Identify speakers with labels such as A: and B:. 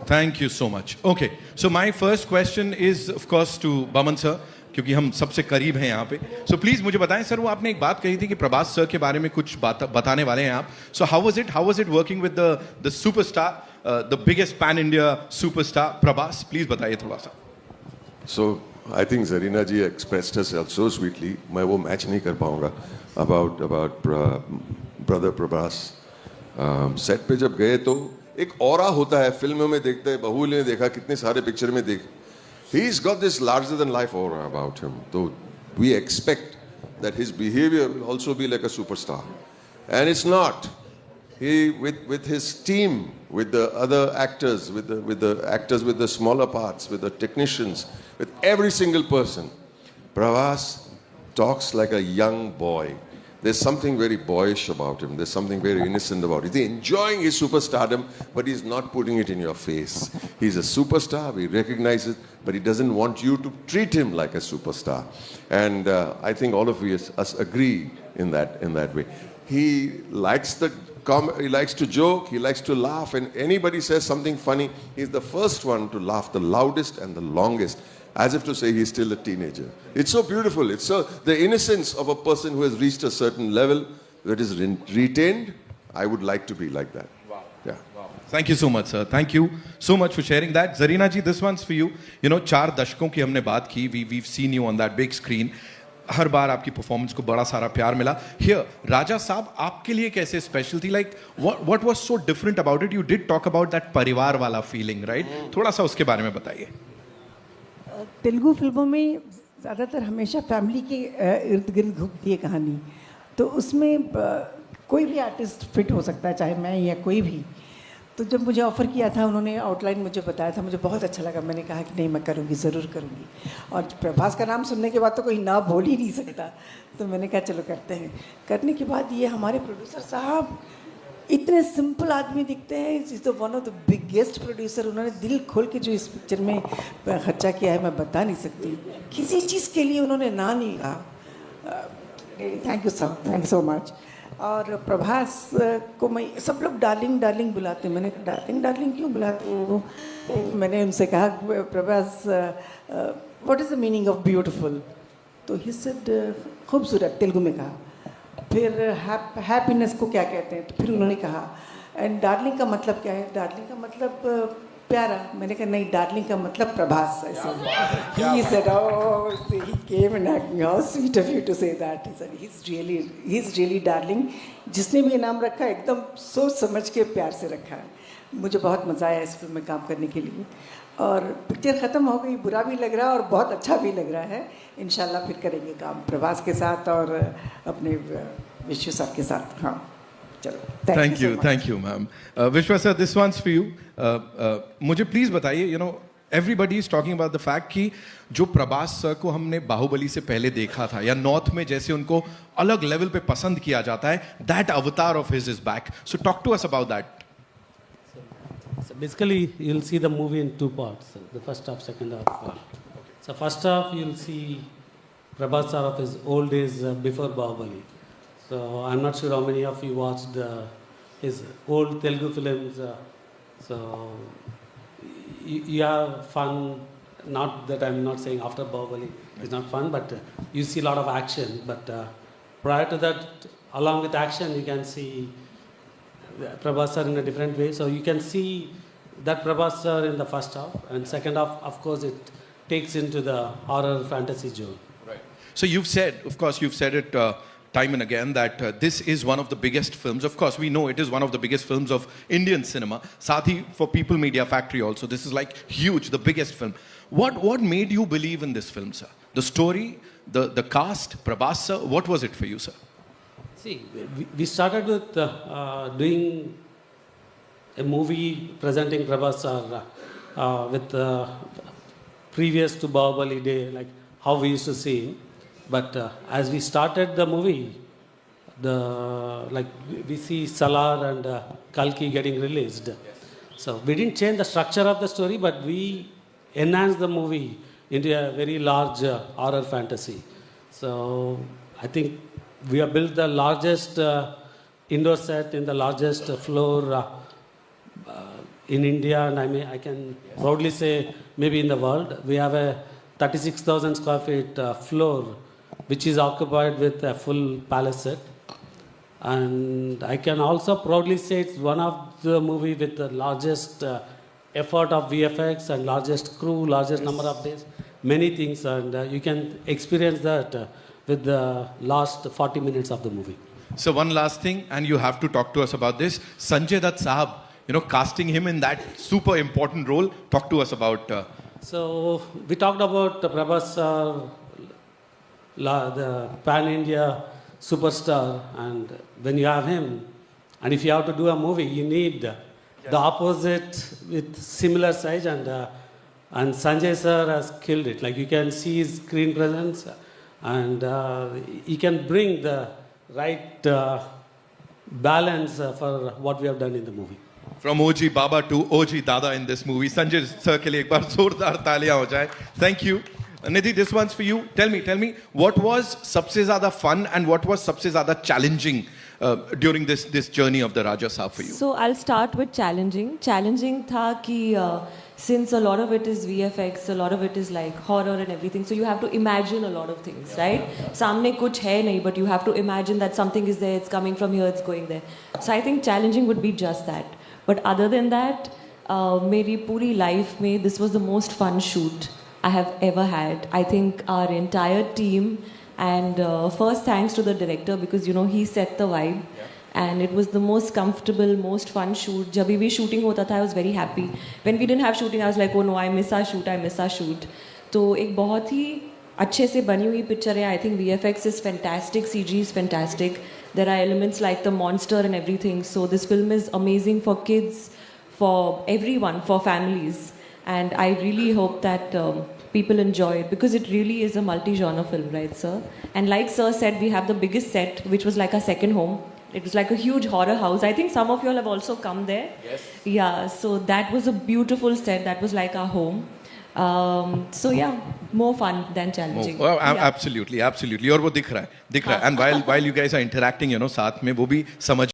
A: Thank you so much. Okay, so my first question is of course to Baman sir, क्योंकि हम सबसे करीब हैं यहाँ पे. So please मुझे बताएं सर, वो आपने एक बात कही थी कि प्रभास सर के बारे में कुछ बताने वाले हैं आप. So how was it working with the superstar, the biggest pan India superstar Prabhas? Please बताइए थोड़ा सा.
B: So I think Zarina ji expressed herself so sweetly. मैं वो मैच नहीं कर पाऊँगा about brother Prabhas. सेट पे जब गए तो एक ऑरा होता है, फिल्मों में देखते हैं, बाहुबली में देखा, कितने सारे पिक्चर में देख. He's got this larger than life aura about him. So we expect that his behavior will also be like a superstar, and it's not. He with his team, with the other actors, with the actors with the smaller parts, with the technicians, with every single person, Prabhas talks like a young boy. There's something very boyish about him. There's something very innocent about him. He's enjoying his superstardom, but he's not putting it in your face. He's a superstar. We recognize it, but he doesn't want you to treat him like a superstar. And I think all of us agree in that way. He likes he likes to joke. He likes to laugh. And anybody says something funny, he's the first one to laugh the loudest and the longest, as if to say he's still a teenager. It's so beautiful. It's so the innocence of a person who has reached a certain level that is retained. I would like to be like that.
A: Wow.
B: Yeah.
A: Wow. Thank you so much, sir. Thank you so much for sharing that. Zarina ji, this one's for you. You know, 4 दशकों की हमने बात की. We've seen you on that big screen. हर बार आपकी performance को बड़ा सारा प्यार मिला. Here, राजा साहब आपके लिए कैसे स्पेशल थी? Like, what was so different about it? You did talk about that परिवार वाला feeling, right? थोड़ा सा उसके बारे में बताइए.
C: तेलुगु फिल्मों में ज़्यादातर हमेशा फैमिली के इर्द गिर्द घूमती है कहानी, तो उसमें कोई भी आर्टिस्ट फिट हो सकता है, चाहे मैं या कोई भी. तो जब मुझे ऑफ़र किया था, उन्होंने आउटलाइन मुझे बताया था, मुझे बहुत अच्छा लगा. मैंने कहा कि नहीं, मैं करूँगी, ज़रूर करूँगी. और प्रभास का नाम सुनने के बाद तो कोई ना बोल ही नहीं सकता, तो मैंने कहा चलो करते हैं. करने के बाद ये हमारे प्रोड्यूसर साहब इतने सिंपल आदमी दिखते हैं. Is the one of the biggest producer. उन्होंने दिल खोल के जो इस पिक्चर में खर्चा किया है, मैं बता नहीं सकती. किसी चीज़ के लिए उन्होंने ना नहीं कहा. Thank you so much. और प्रभास को मैं, सब लोग डार्लिंग बुलाते हैं. मैंने कहा डार्लिंग क्यों बुलाते हो? मैंने उनसे कहा Prabhas, what is the meaning of beautiful? तो ही सेड खूबसूरत, तेलुगु में कहा. फिर हैप्पीनेस को क्या कहते हैं? तो फिर उन्होंने कहा. एंड डार्लिंग का मतलब क्या है? डार्लिंग का मतलब प्यारा. मैंने कहा नहीं, डार्लिंग का मतलब प्रभास. ऐसे ही said, oh, he came and asked me, how sweet of you to say that. He said he is really darling. जिसने भी ये नाम रखा एकदम सोच समझ के प्यार से रखा है. मुझे बहुत मज़ा आया इस फिल्म में काम करने के लिए. और पिक्चर ख़त्म हो गई, बुरा भी लग रहा है और बहुत अच्छा भी लग रहा है. इंशाल्लाह फिर करेंगे काम प्रभास के साथ और अपने विश्व सर के साथ. हाँ, चलो.
A: Thank you, ma'am. Vishwa sir, this one's for you. मुझे प्लीज़ बताइए, you know, everybody is talking about the fact कि जो प्रभास सर को हमने बाहुबली से पहले देखा था, या नॉर्थ में जैसे उनको अलग लेवल पे पसंद किया जाता है, that avatar of his is back. So talk to us about that.
D: So basically, you'll see the movie in 2 parts. The first half, second half. So first half, you'll see Prabhas sir of his old days before Bahubali. So I'm not sure how many of you watched his old Telugu films. So you have fun. Not that I'm not saying after Bahubali is not fun, but you see a lot of action. But prior to that, along with action, you can see Prabhas sir in a different way. So you can see that Prabhas sir in the first half, and second half, of course, it takes into the horror fantasy zone.
A: Right. So you've said it time and again that this is one of the biggest films. Of course, we know it is one of the biggest films of Indian cinema. Sathi for People Media Factory also. This is like huge, the biggest film. What made you believe in this film, sir? The story, the cast, Prabhas sir. What was it for you, sir?
D: See, we started with doing a movie presenting Prabhas sir with previous to Bahubali day, like how we used to see him. But as we started the movie, we see Salar and Kalki getting released. Yes. So we didn't change the structure of the story, but we enhanced the movie into a very large horror fantasy. So I think we have built the largest indoor set in the largest floor in India, and I can proudly say maybe in the world, we have a 36,000 square feet floor, which is occupied with a full palace set. And I can also proudly say it's one of the movie with the largest effort of VFX and largest crew, largest number of days, many things, and you can experience that with the last 40 minutes of the movie.
A: So one last thing, and you have to talk to us about this. Sanjay Dutt Sahab, you know, casting him in that super important role. Talk to us about.
D: So we talked about Prabhas, the pan-India superstar, and when you have him, and if you have to do a movie, you need the opposite with similar size, and Sanjay sir has killed it. Like you can see his screen presence, and he can bring the right balance for what we have done in the movie.
A: From OG Baba to OG Dada in this movie. Sanjay sir ke liye ek baar zordar taaliyan ho jaye. Thank you. Nidhi, this one's for you. Tell me, what was सबसे ज़्यादा fun and what was सबसे ज़्यादा challenging during this journey of the Raja Saab for you?
E: So I'll start with challenging. Challenging था कि since a lot of it is VFX, a lot of it is like horror and everything, so you have to imagine a lot of things, right? सामने कुछ है नहीं, but you have to imagine that something is there, it's coming from here, it's going there. So I think challenging would be just that. But other than that, मेरी पूरी life में this was the most fun shoot I have ever had. I think our entire team, and first thanks to the director because you know he set the vibe, and it was the most comfortable, most fun shoot. जब भी shooting होता था, I was very happy. When we didn't have shooting, I was like, oh no, I miss our shoot. तो एक बहुत ही अच्छे से बनी हुई picture है. I think VFX is fantastic, CG is fantastic. There are elements like the monster and everything. So this film is amazing for kids, for everyone, for families. And I really hope that people enjoy it because it really is a multi-genre film, right, sir? And like sir said, we have the biggest set, which was like our second home. It was like a huge horror house. I think some of you all have also come there. Yes. Yeah, so that was a beautiful set. That was like our home. So yeah, more fun than challenging.
A: Well,
E: yeah.
A: absolutely. और वो दिख रहा है. And while you guys are interacting, you know, साथ में वो भी समझ